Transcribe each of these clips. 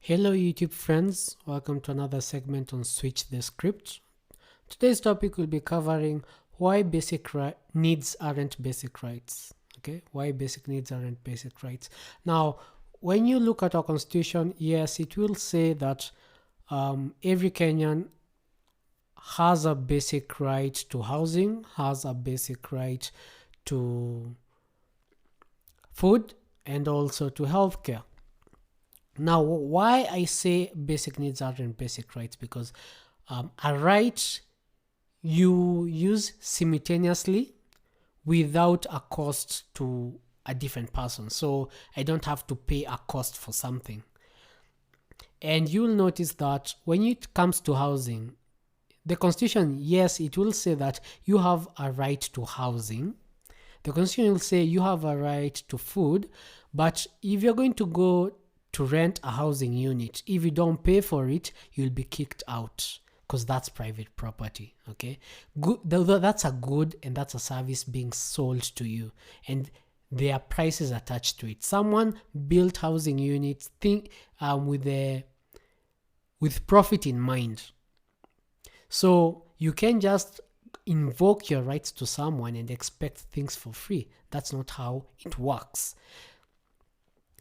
Hello YouTube friends, welcome to another segment on Switch the Script. Today's topic will be covering why basic needs aren't basic rights. Okay, why basic needs aren't basic rights. Now, when you look at our constitution, yes, it will say that every Kenyan has a basic right to housing, has a basic right to food, and also to healthcare. Now, why I say basic needs aren't basic rights? Because a right you use simultaneously without a cost to a different person. So I don't have to pay a cost for something. And you'll notice that when it comes to housing, the Constitution, yes, it will say that you have a right to housing. The Constitution will say you have a right to food. But if you're going to go to rent a housing unit, if you don't pay for it, you'll be kicked out because that's private property. Okay, good, that's a good and that's a service being sold to you, and there are prices attached to it. Someone built housing units with profit in mind, so you can just invoke your rights to someone and expect things for free. That's not how it works.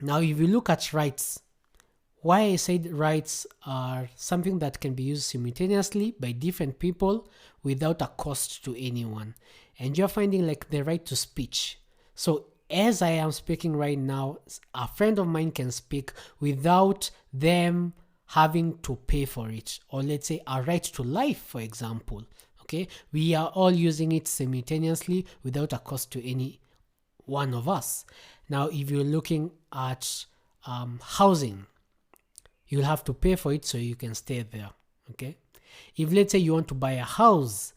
Now, if you look at rights, why I said rights are something that can be used simultaneously by different people without a cost to anyone. And you're finding like the right to speech. So as I am speaking right now, a friend of mine can speak without them having to pay for it. Or let's say a right to life, for example. Okay, we are all using it simultaneously without a cost to any one of us. Now, if you're looking at housing, you'll have to pay for it so you can stay there. Okay, if let's say you want to buy a house,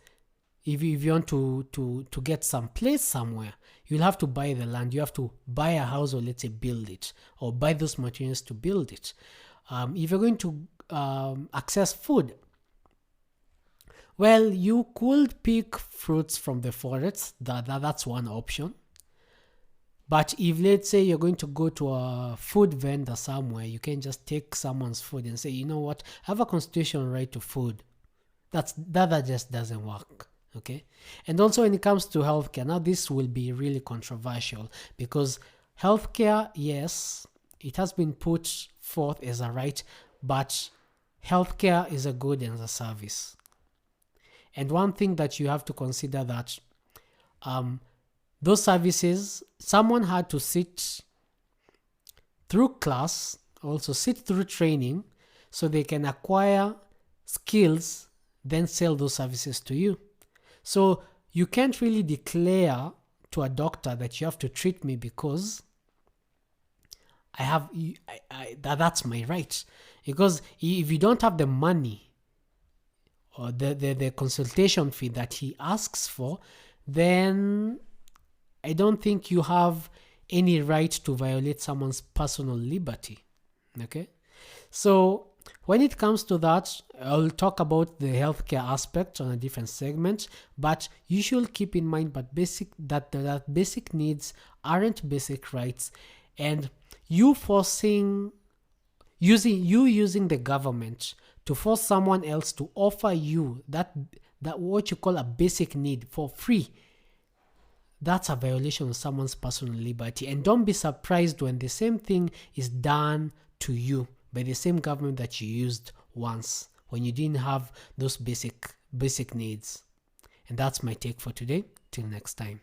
if you want to get some place somewhere, you'll have to buy the land. You have to buy a house, or let's say build it, or buy those materials to build it. If you're going to access food, well, you could pick fruits from the forest. That's one option. But if let's say you're going to go to a food vendor somewhere, you can just take someone's food and say, you know what, I have a constitutional right to food. That just doesn't work. Okay. And also when it comes to healthcare, now this will be really controversial because healthcare, yes, it has been put forth as a right, but healthcare is a good and a service. And one thing that you have to consider that those services, someone had to sit through class, also sit through training, so they can acquire skills, then sell those services to you. So you can't really declare to a doctor that you have to treat me because that's my right. Because if you don't have the money or the consultation fee that he asks for, then I don't think you have any right to violate someone's personal liberty. Okay, so when it comes to that, I'll talk about the healthcare aspect on a different segment, but you should keep in mind that basic needs aren't basic rights, and you using the government to force someone else to offer you that what you call a basic need for free, that's a violation of someone's personal liberty. And don't be surprised when the same thing is done to you by the same government that you used once when you didn't have those basic needs. And that's my take for today. Till next time.